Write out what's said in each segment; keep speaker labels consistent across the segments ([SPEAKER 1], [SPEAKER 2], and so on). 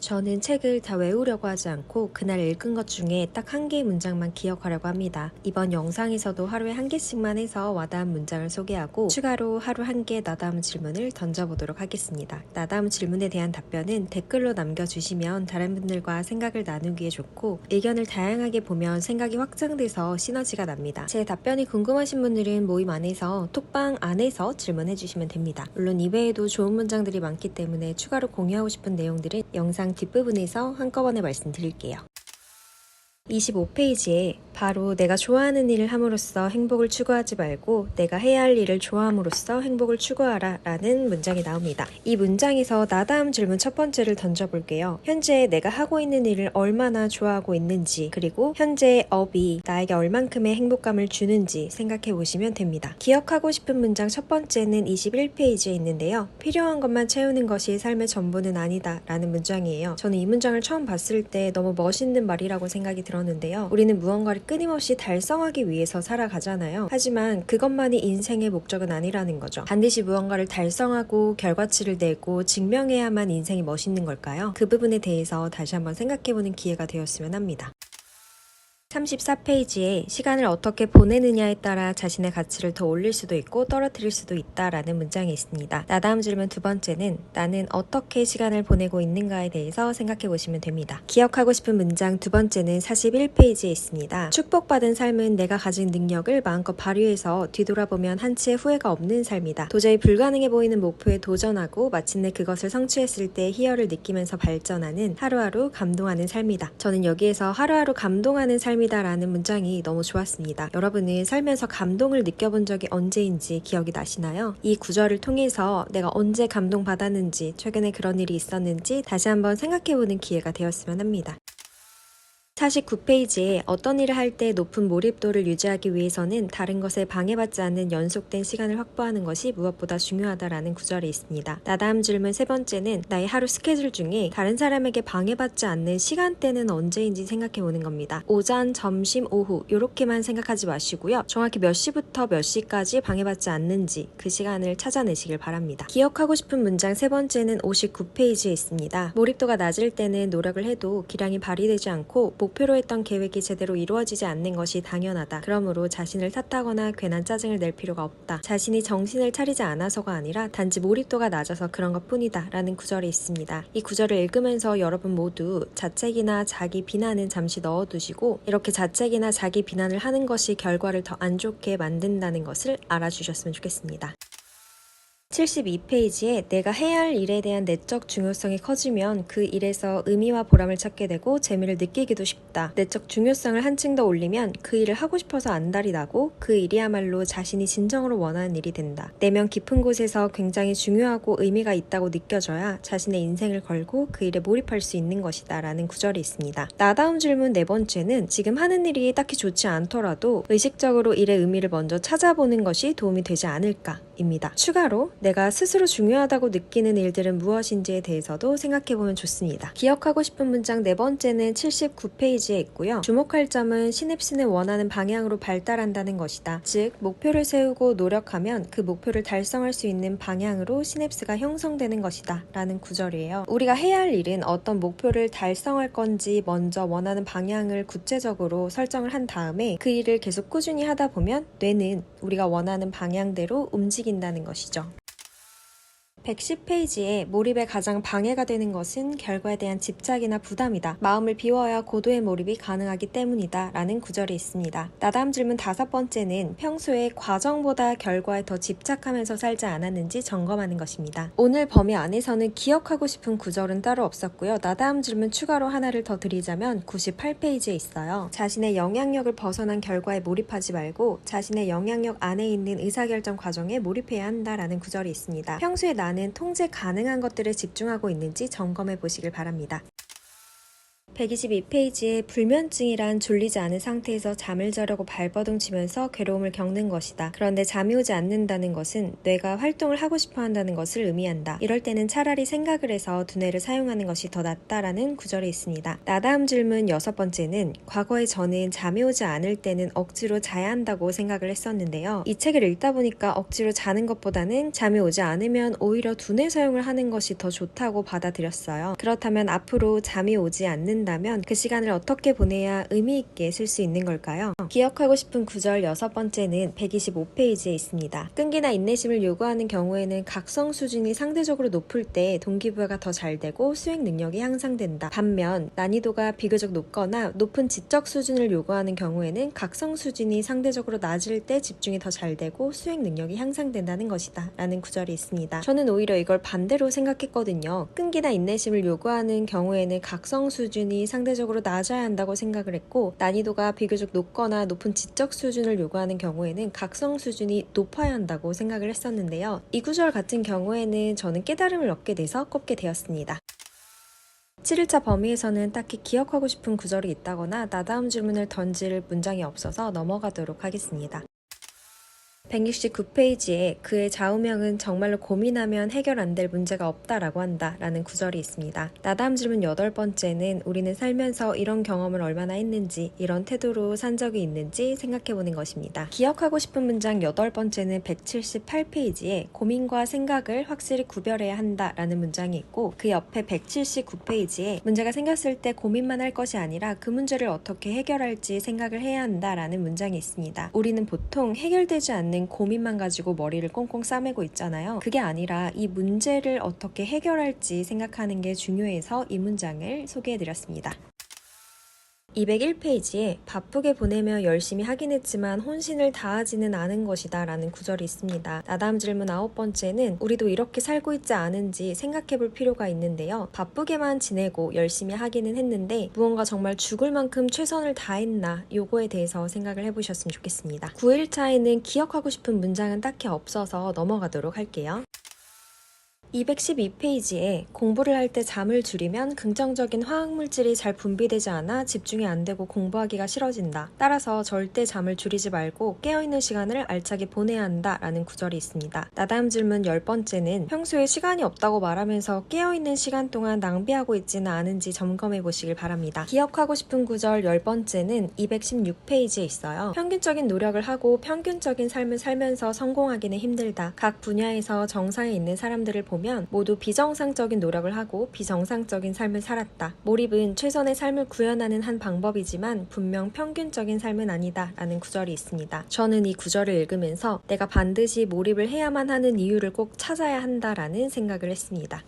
[SPEAKER 1] 저는 책을 다 외우려고 하지 않고 그날 읽은 것 중에 딱 한 개의 문장만 기억하려고 합니다. 이번 영상에서도 하루에 한 개씩만 해서 와닿은 문장을 소개하고 추가로 하루 한 개 나다움 질문을 던져보도록 하겠습니다. 나다움 질문에 대한 답변은 댓글로 남겨주시면 다른 분들과 생각을 나누기에 좋고 의견을 다양하게 보면 생각이 확장돼서 시너지가 납니다. 제 답변이 궁금하신 분들은 모임 안에서 톡방 안에서 질문해주시면 됩니다. 물론 이외에도 좋은 문장들이 많기 때문에 추가로 공유하고 싶은 내용들은 영상 뒷부분에서 한꺼번에 말씀드릴게요. 25페이지에 바로 내가 좋아하는 일을 함으로써 행복을 추구하지 말고 내가 해야 할 일을 좋아함으로써 행복을 추구하라 라는 문장이 나옵니다. 이 문장에서 나다움 질문 첫 번째를 던져볼게요. 현재 내가 하고 있는 일을 얼마나 좋아하고 있는지 그리고 현재의 업이 나에게 얼만큼의 행복감을 주는지 생각해 보시면 됩니다. 기억하고 싶은 문장 첫 번째는 21페이지에 있는데요. 필요한 것만 채우는 것이 삶의 전부는 아니다 라는 문장이에요. 저는 이 문장을 처음 봤을 때 너무 멋있는 말이라고 생각이 들었는데요. 우리는 무언가를 끊임없이 달성하기 위해서 살아가잖아요. 하지만 그것만이 인생의 목적은 아니라는 거죠. 반드시 무언가를 달성하고 결과치를 내고 증명해야만 인생이 멋있는 걸까요? 그 부분에 대해서 다시 한번 생각해보는 기회가 되었으면 합니다. 34페이지에 시간을 어떻게 보내느냐에 따라 자신의 가치를 더 올릴 수도 있고 떨어뜨릴 수도 있다라는 문장이 있습니다. 나다움 질문 두 번째는 나는 어떻게 시간을 보내고 있는가에 대해서 생각해 보시면 됩니다. 기억하고 싶은 문장 두 번째는 41페이지에 있습니다. 축복받은 삶은 내가 가진 능력을 마음껏 발휘해서 뒤돌아보면 한치의 후회가 없는 삶이다. 도저히 불가능해 보이는 목표에 도전하고 마침내 그것을 성취했을 때 희열을 느끼면서 발전하는 하루하루 감동하는 삶이다. 저는 여기에서 하루하루 감동하는 삶 라는 문장이 너무 좋았습니다. 여러분은 살면서 감동을 느껴본 적이 언제인지 기억이 나시나요? 이 구절을 통해서 내가 언제 감동받았는지 최근에 그런 일이 있었는지 다시 한번 생각해보는 기회가 되었으면 합니다. 49페이지에 어떤 일을 할 때 높은 몰입도를 유지하기 위해서는 다른 것에 방해받지 않는 연속된 시간을 확보하는 것이 무엇보다 중요하다라는 구절이 있습니다. 나다움 질문 세 번째는 나의 하루 스케줄 중에 다른 사람에게 방해받지 않는 시간대는 언제인지 생각해보는 겁니다. 오전, 점심, 오후 이렇게만 생각하지 마시고요. 정확히 몇 시부터 몇 시까지 방해받지 않는지 그 시간을 찾아내시길 바랍니다. 기억하고 싶은 문장 세 번째는 59페이지에 있습니다. 몰입도가 낮을 때는 노력을 해도 기량이 발휘되지 않고 목표로 했던 계획이 제대로 이루어지지 않는 것이 당연하다. 그러므로 자신을 탓하거나 괜한 짜증을 낼 필요가 없다. 자신이 정신을 차리지 않아서가 아니라 단지 몰입도가 낮아서 그런 것뿐이다 라는 구절이 있습니다. 이 구절을 읽으면서 여러분 모두 자책이나 자기 비난은 잠시 넣어두시고 이렇게 자책이나 자기 비난을 하는 것이 결과를 더 안 좋게 만든다는 것을 알아주셨으면 좋겠습니다. 72페이지에 내가 해야 할 일에 대한 내적 중요성이 커지면 그 일에서 의미와 보람을 찾게 되고 재미를 느끼기도 쉽다. 내적 중요성을 한층 더 올리면 그 일을 하고 싶어서 안달이 나고 그 일이야말로 자신이 진정으로 원하는 일이 된다. 내면 깊은 곳에서 굉장히 중요하고 의미가 있다고 느껴져야 자신의 인생을 걸고 그 일에 몰입할 수 있는 것이다 라는 구절이 있습니다. 나다움 질문 네 번째는 지금 하는 일이 딱히 좋지 않더라도 의식적으로 일의 의미를 먼저 찾아보는 것이 도움이 되지 않을까 입니다. 추가로 내가 스스로 중요하다고 느끼는 일들은 무엇인지에 대해서도 생각해보면 좋습니다. 기억하고 싶은 문장 네 번째는 79페이지에 있고요. 주목할 점은 시냅스는 원하는 방향으로 발달한다는 것이다. 즉 목표를 세우고 노력하면 그 목표를 달성할 수 있는 방향으로 시냅스가 형성되는 것이다 라는 구절이에요. 우리가 해야 할 일은 어떤 목표를 달성할 건지 먼저 원하는 방향을 구체적으로 설정을 한 다음에 그 일을 계속 꾸준히 하다 보면 뇌는 우리가 원하는 방향대로 움직인다는 것이죠. 110페이지에 몰입에 가장 방해가 되는 것은 결과에 대한 집착이나 부담이다. 마음을 비워야 고도의 몰입이 가능하기 때문이다 라는 구절이 있습니다. 나다움 질문 다섯 번째는 평소에 과정보다 결과에 더 집착하면서 살지 않았는지 점검하는 것입니다. 오늘 범위 안에서는 기억하고 싶은 구절은 따로 없었고요. 나다움 질문 추가로 하나를 더 드리자면 98페이지에 있어요. 자신의 영향력을 벗어난 결과에 몰입하지 말고 자신의 영향력 안에 있는 의사결정 과정에 몰입해야 한다라는 구절이 있습니다. 평소에 나는 통제 가능한 것들에 집중하고 있는지 점검해 보시길 바랍니다. 122페이지에 불면증이란 졸리지 않은 상태에서 잠을 자려고 발버둥 치면서 괴로움을 겪는 것이다. 그런데 잠이 오지 않는다는 것은 뇌가 활동을 하고 싶어 한다는 것을 의미한다. 이럴 때는 차라리 생각을 해서 두뇌를 사용하는 것이 더 낫다라는 구절이 있습니다. 나다음 질문 6번째는 과거에 저는 잠이 오지 않을 때는 억지로 자야 한다고 생각을 했었는데요. 이 책을 읽다 보니까 억지로 자는 것보다는 잠이 오지 않으면 오히려 두뇌 사용을 하는 것이 더 좋다고 받아들였어요. 그렇다면 앞으로 잠이 오지 않는다면 그 시간을 어떻게 보내야 의미 있게 쓸 수 있는 걸까요? 기억하고 싶은 구절 6번째는 125페이지에 있습니다. 끈기나 인내심을 요구하는 경우에는 각성 수준이 상대적으로 높을 때 동기부여가 더 잘 되고 수행 능력이 향상된다. 반면 난이도가 비교적 높거나 높은 지적 수준을 요구하는 경우에는 각성 수준이 상대적으로 낮을 때 집중이 더 잘 되고 수행 능력이 향상된다는 것이다 라는 구절이 있습니다. 저는 오히려 이걸 반대로 생각했거든요. 끈기나 인내심을 요구하는 경우에는 각성 수준이 상대적으로 낮아야 한다고 생각을 했고, 난이도가 비교적 높거나 높은 지적 수준을 요구하는 경우에는 각성 수준이 높아야 한다고 생각을 했었는데요. 이 구절 같은 경우에는 저는 깨달음을 얻게 돼서 꼽게 되었습니다. 7일차 범위에서는 딱히 기억하고 싶은 구절이 있다거나 나다음 질문을 던질 문장이 없어서 넘어가도록 하겠습니다. 169페이지에 그의 좌우명은 정말로 고민하면 해결 안 될 문제가 없다라고 한다 라는 구절이 있습니다. 나다음 질문 8번째는 우리는 살면서 이런 경험을 얼마나 했는지, 이런 태도로 산 적이 있는지 생각해보는 것입니다. 기억하고 싶은 문장 8번째는 178페이지에 고민과 생각을 확실히 구별해야 한다 라는 문장이 있고, 그 옆에 179페이지에 문제가 생겼을 때 고민만 할 것이 아니라 그 문제를 어떻게 해결할지 생각을 해야 한다 라는 문장이 있습니다. 우리는 보통 해결되지 않는 고민만 가지고 머리를 꽁꽁 싸매고 있잖아요. 그게 아니라 이 문제를 어떻게 해결할지 생각하는 게 중요해서 이 문장을 소개해드렸습니다. 201페이지에 바쁘게 보내며 열심히 하긴 했지만 혼신을 다하지는 않은 것이다 라는 구절이 있습니다. 나다음 질문 9번째는 우리도 이렇게 살고 있지 않은지 생각해볼 필요가 있는데요. 바쁘게만 지내고 열심히 하기는 했는데 무언가 정말 죽을 만큼 최선을 다했나, 요거에 대해서 생각을 해보셨으면 좋겠습니다. 9일차에는 기억하고 싶은 문장은 딱히 없어서 넘어가도록 할게요. 212페이지에 공부를 할 때 잠을 줄이면 긍정적인 화학물질이 잘 분비되지 않아 집중이 안 되고 공부하기가 싫어진다. 따라서 절대 잠을 줄이지 말고 깨어있는 시간을 알차게 보내야 한다 라는 구절이 있습니다. 나다음 질문 10번째는 평소에 시간이 없다고 말하면서 깨어있는 시간 동안 낭비하고 있지는 않은지 점검해 보시길 바랍니다. 기억하고 싶은 구절 10번째는 216페이지에 있어요. 평균적인 노력을 하고 평균적인 삶을 살면서 성공하기는 힘들다. 각 분야에서 정상에 있는 사람들을 보면 모두 비정상적인 노력을 하고 비정상적인 삶을 살았다. 몰입은 최선의 삶을 구현하는 한 방법이지만 분명 평균적인 삶은 아니다 라는 구절이 있습니다. 저는 이 구절을 읽으면서 내가 반드시 몰입을 해야만 하는 이유를 꼭 찾아야 한다라는 생각을 했습니다.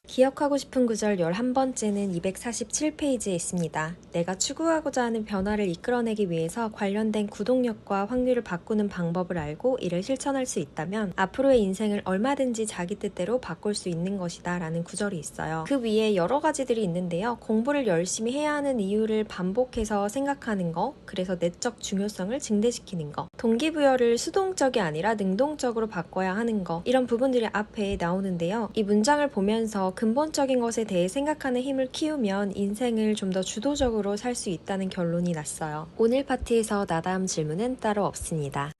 [SPEAKER 1] 기억하고 싶은 구절 11번째는 247페이지에 있습니다. 내가 추구하고자 하는 변화를 이끌어내기 위해서 관련된 구동력과 확률을 바꾸는 방법을 알고 이를 실천할 수 있다면 앞으로의 인생을 얼마든지 자기 뜻대로 바꿀 수 있는 것이다 라는 구절이 있어요. 그 위에 여러 가지들이 있는데요. 공부를 열심히 해야 하는 이유를 반복해서 생각하는 거, 그래서 내적 중요성을 증대시키는 거, 동기부여를 수동적이 아니라 능동적으로 바꿔야 하는 거, 이런 부분들이 앞에 나오는데요. 이 문장을 보면서 근본적인 것에 대해 생각하는 힘을 키우면 인생을 좀 더 주도적으로 살 수 있다는 결론이 났어요. 오늘 파트에서 나다음 질문은 따로 없습니다.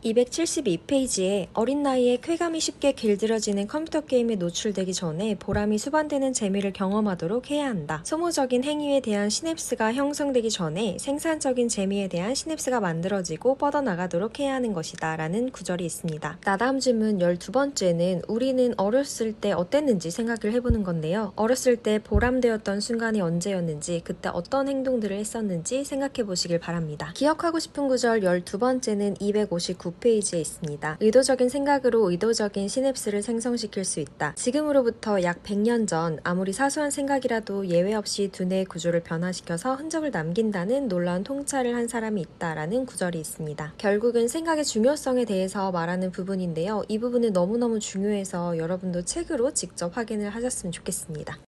[SPEAKER 1] 272페이지에 어린 나이에 쾌감이 쉽게 길들여지는 컴퓨터 게임에 노출되기 전에 보람이 수반되는 재미를 경험하도록 해야 한다. 소모적인 행위에 대한 시냅스가 형성되기 전에 생산적인 재미에 대한 시냅스가 만들어지고 뻗어나가도록 해야 하는 것이다 라는 구절이 있습니다. 나다음 질문 12번째는 우리는 어렸을 때 어땠는지 생각을 해보는 건데요. 어렸을 때 보람되었던 순간이 언제였는지, 그때 어떤 행동들을 했었는지 생각해 보시길 바랍니다. 기억하고 싶은 구절 12번째는 259페이지에 있습니다. 의도적인 생각으로 의도적인 시냅스를 생성시킬 수 있다. 지금으로부터 약 100년 전 아무리 사소한 생각이라도 예외 없이 두뇌의 구조를 변화시켜서 흔적을 남긴다는 놀라운 통찰을 한 사람이 있다라는 구절이 있습니다. 결국은 생각의 중요성에 대해서 말하는 부분인데요. 이 부분은 너무너무 중요해서 여러분도 책으로 직접 확인을 하셨으면 좋겠습니다.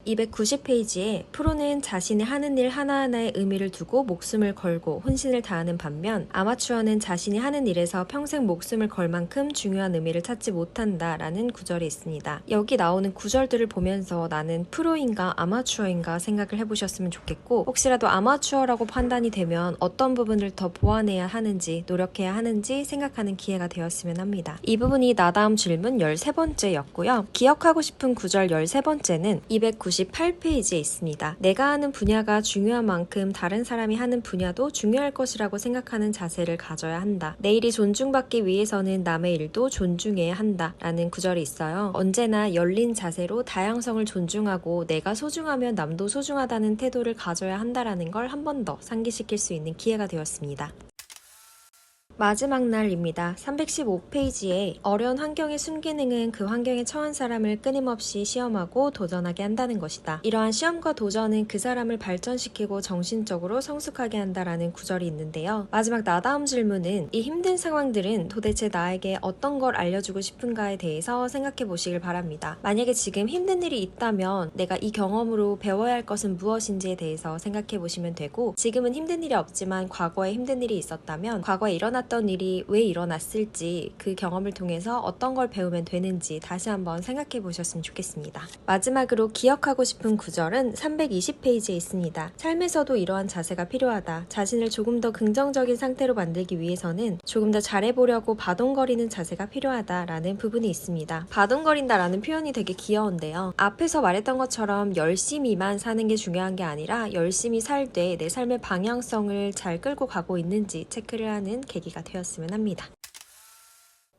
[SPEAKER 1] 290페이지에 프로는 자신이 하는 일 하나하나에 의미를 두고 목숨을 걸고 혼신을 다하는 반면 아마추어는 자신이 하는 일에서 평생 목숨을 걸 만큼 중요한 의미를 찾지 못한다 라는 구절이 있습니다. 여기 나오는 구절들을 보면서 나는 프로인가 아마추어인가 생각을 해보셨으면 좋겠고, 혹시라도 아마추어라고 판단이 되면 어떤 부분을 더 보완해야 하는지 노력해야 하는지 생각하는 기회가 되었으면 합니다. 이 부분이 나다움 질문 13번째였고요. 기억하고 싶은 구절 13번째는 298페이지에 있습니다. 내가 하는 분야가 중요한 만큼 다른 사람이 하는 분야도 중요할 것이라고 생각하는 자세를 가져야 한다. 내 일이 존중받기 위해서는 남의 일도 존중해야 한다 라는 구절이 있어요. 언제나 열린 자세로 다양성을 존중하고 내가 소중하면 남도 소중하다는 태도를 가져야 한다라는 걸 한 번 더 상기시킬 수 있는 기회가 되었습니다. 마지막 날입니다. 315페이지에 어려운 환경의 순기능은 그 환경에 처한 사람을 끊임없이 시험하고 도전하게 한다는 것이다. 이러한 시험과 도전은 그 사람을 발전시키고 정신적으로 성숙하게 한다라는 구절이 있는데요. 마지막 나다움 질문은 이 힘든 상황들은 도대체 나에게 어떤 걸 알려주고 싶은가에 대해서 생각해 보시길 바랍니다. 만약에 지금 힘든 일이 있다면 내가 이 경험으로 배워야 할 것은 무엇인지에 대해서 생각해 보시면 되고, 지금은 힘든 일이 없지만 과거에 힘든 일이 있었다면 과거에 일어났던 일이 왜 일어났을지, 그 경험을 통해서 어떤 걸 배우면 되는지 다시 한번 생각해 보셨으면 좋겠습니다. 마지막으로 기억하고 싶은 구절은 320페이지에 있습니다. 삶에서도 이러한 자세가 필요하다. 자신을 조금 더 긍정적인 상태로 만들기 위해서는 조금 더 잘해보려고 바동거리는 자세가 필요하다라는 부분이 있습니다. 바동거린다라는 표현이 되게 귀여운데요. 앞에서 말했던 것처럼 열심히만 사는 게 중요한 게 아니라 열심히 살 때 내 삶의 방향성을 잘 끌고 가고 있는지 체크를 하는 계기가 되었으면 합니다.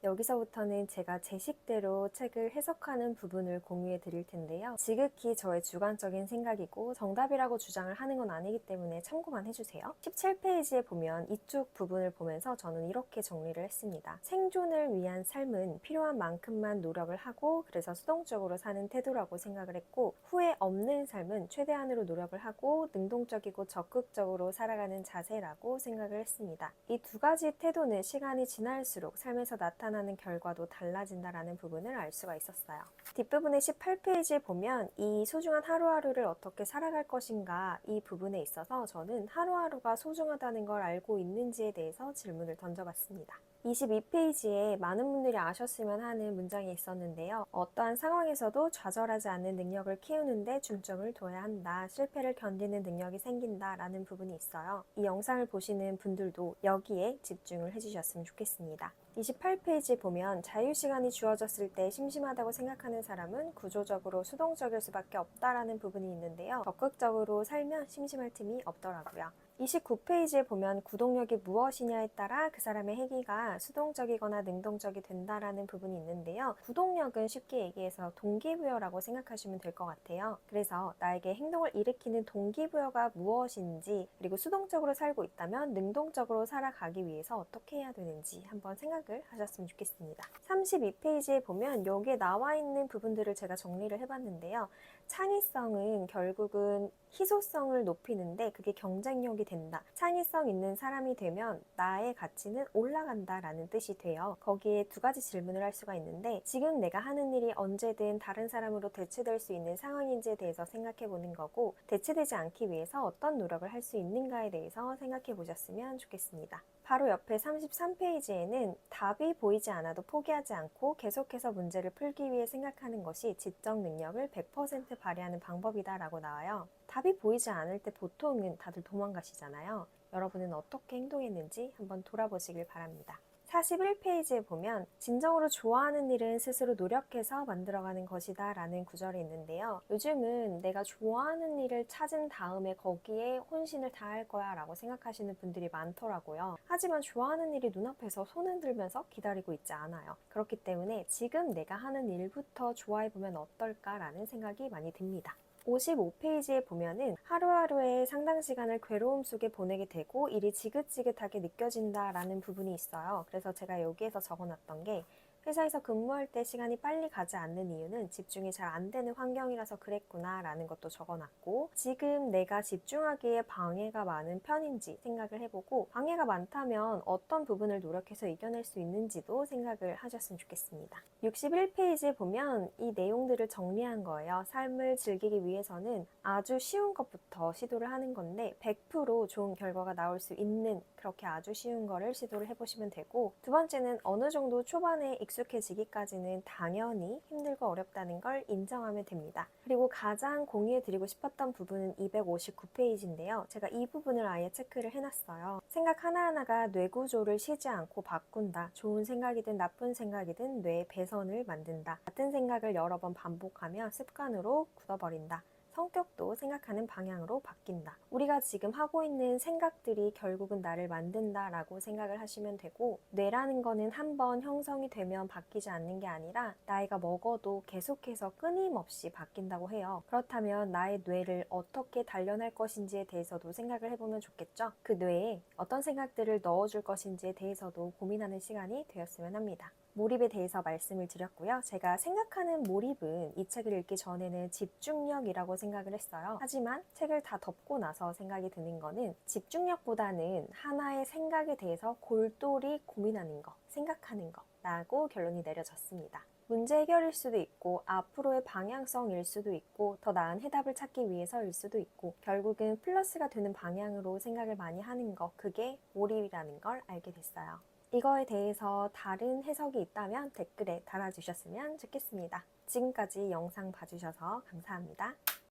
[SPEAKER 1] 여기서부터는 제가 제 식대로 책을 해석하는 부분을 공유해 드릴 텐데요. 지극히 저의 주관적인 생각이고 정답이라고 주장을 하는 건 아니기 때문에 참고만 해주세요. 17페이지에 보면 이쪽 부분을 보면서 저는 이렇게 정리를 했습니다. 생존을 위한 삶은 필요한 만큼만 노력을 하고 그래서 수동적으로 사는 태도라고 생각을 했고, 후회 없는 삶은 최대한으로 노력을 하고 능동적이고 적극적으로 살아가는 자세라고 생각을 했습니다. 이 두 가지 태도는 시간이 지날수록 삶에서 나타나는 결과도 달라진다라는 부분을 알 수가 있었어요. 뒷부분의 18페이지에 보면 이 소중한 하루하루를 어떻게 살아갈 것인가, 이 부분에 있어서 저는 하루하루가 소중하다는 걸 알고 있는지에 대해서 질문을 던져봤습니다. 22페이지에 많은 분들이 아셨으면 하는 문장이 있었는데요. 어떠한 상황에서도 좌절하지 않는 능력을 키우는데 중점을 둬야 한다. 실패를 견디는 능력이 생긴다 라는 부분이 있어요. 이 영상을 보시는 분들도 여기에 집중을 해주셨으면 좋겠습니다. 28페이지 보면 자유시간이 주어졌을 때 심심하다고 생각하는 사람은 구조적으로 수동적일 수밖에 없다라는 부분이 있는데요. 적극적으로 살면 심심할 틈이 없더라고요. 29페이지에 보면 구동력이 무엇이냐에 따라 그 사람의 행위가 수동적이거나 능동적이 된다라는 부분이 있는데요. 구동력은 쉽게 얘기해서 동기부여라고 생각하시면 될 것 같아요. 그래서 나에게 행동을 일으키는 동기부여가 무엇인지, 그리고 수동적으로 살고 있다면 능동적으로 살아가기 위해서 어떻게 해야 되는지 한번 생각을 하셨으면 좋겠습니다. 32페이지에 보면 여기에 나와 있는 부분들을 제가 정리를 해봤는데요. 창의성은 결국은 희소성을 높이는데 그게 경쟁력이 된다. 창의성 있는 사람이 되면 나의 가치는 올라간다라는 뜻이 돼요. 거기에 두 가지 질문을 할 수가 있는데, 지금 내가 하는 일이 언제든 다른 사람으로 대체될 수 있는 상황인지에 대해서 생각해 보는 거고, 대체되지 않기 위해서 어떤 노력을 할 수 있는가에 대해서 생각해 보셨으면 좋겠습니다. 바로 옆에 33페이지에는 답이 보이지 않아도 포기하지 않고 계속해서 문제를 풀기 위해 생각하는 것이 지적 능력을 100% 발휘하는 방법이다 라고 나와요. 답이 보이지 않을 때 보통은 다들 도망가시잖아요. 여러분은 어떻게 행동했는지 한번 돌아보시길 바랍니다. 41페이지에 보면 진정으로 좋아하는 일은 스스로 노력해서 만들어가는 것이다 라는 구절이 있는데요. 요즘은 내가 좋아하는 일을 찾은 다음에 거기에 혼신을 다할 거야 라고 생각하시는 분들이 많더라고요. 하지만 좋아하는 일이 눈앞에서 손 흔들면서 기다리고 있지 않아요. 그렇기 때문에 지금 내가 하는 일부터 좋아해보면 어떨까라는 생각이 많이 듭니다. 55페이지에 보면은 하루하루의 상당 시간을 괴로움 속에 보내게 되고 일이 지긋지긋하게 느껴진다라는 부분이 있어요. 그래서 제가 여기에서 적어놨던 게 회사에서 근무할 때 시간이 빨리 가지 않는 이유는 집중이 잘 안 되는 환경이라서 그랬구나 라는 것도 적어놨고, 지금 내가 집중하기에 방해가 많은 편인지 생각을 해보고, 방해가 많다면 어떤 부분을 노력해서 이겨낼 수 있는지도 생각을 하셨으면 좋겠습니다. 61페이지에 보면 이 내용들을 정리한 거예요. 삶을 즐기기 위해서는 아주 쉬운 것부터 시도를 하는 건데 100% 좋은 결과가 나올 수 있는 그렇게 아주 쉬운 거를 시도를 해보시면 되고, 두 번째는 어느 정도 초반에 익숙해지기까지는 당연히 힘들고 어렵다는 걸 인정하면 됩니다. 그리고 가장 공유해드리고 싶었던 부분은 259페이지인데요. 제가 이 부분을 아예 체크를 해놨어요. 생각 하나하나가 뇌 구조를 쉬지 않고 바꾼다. 좋은 생각이든 나쁜 생각이든 뇌의 배선을 만든다. 같은 생각을 여러 번 반복하며 습관으로 굳어버린다. 성격도 생각하는 방향으로 바뀐다. 우리가 지금 하고 있는 생각들이 결국은 나를 만든다 라고 생각을 하시면 되고, 뇌라는 거는 한번 형성이 되면 바뀌지 않는 게 아니라 나이가 먹어도 계속해서 끊임없이 바뀐다고 해요. 그렇다면 나의 뇌를 어떻게 단련할 것인지에 대해서도 생각을 해보면 좋겠죠. 그 뇌에 어떤 생각들을 넣어줄 것인지에 대해서도 고민하는 시간이 되었으면 합니다. 몰입에 대해서 말씀을 드렸고요. 제가 생각하는 몰입은 이 책을 읽기 전에는 집중력이라고 생각을 했어요. 하지만 책을 다 덮고 나서 생각이 드는 거는 집중력보다는 하나의 생각에 대해서 골똘히 고민하는 거, 생각하는 거라고 결론이 내려졌습니다. 문제 해결일 수도 있고 앞으로의 방향성일 수도 있고 더 나은 해답을 찾기 위해서일 수도 있고, 결국은 플러스가 되는 방향으로 생각을 많이 하는 거, 그게 몰입이라는 걸 알게 됐어요. 이거에 대해서 다른 해석이 있다면 댓글에 달아주셨으면 좋겠습니다. 지금까지 영상 봐주셔서 감사합니다.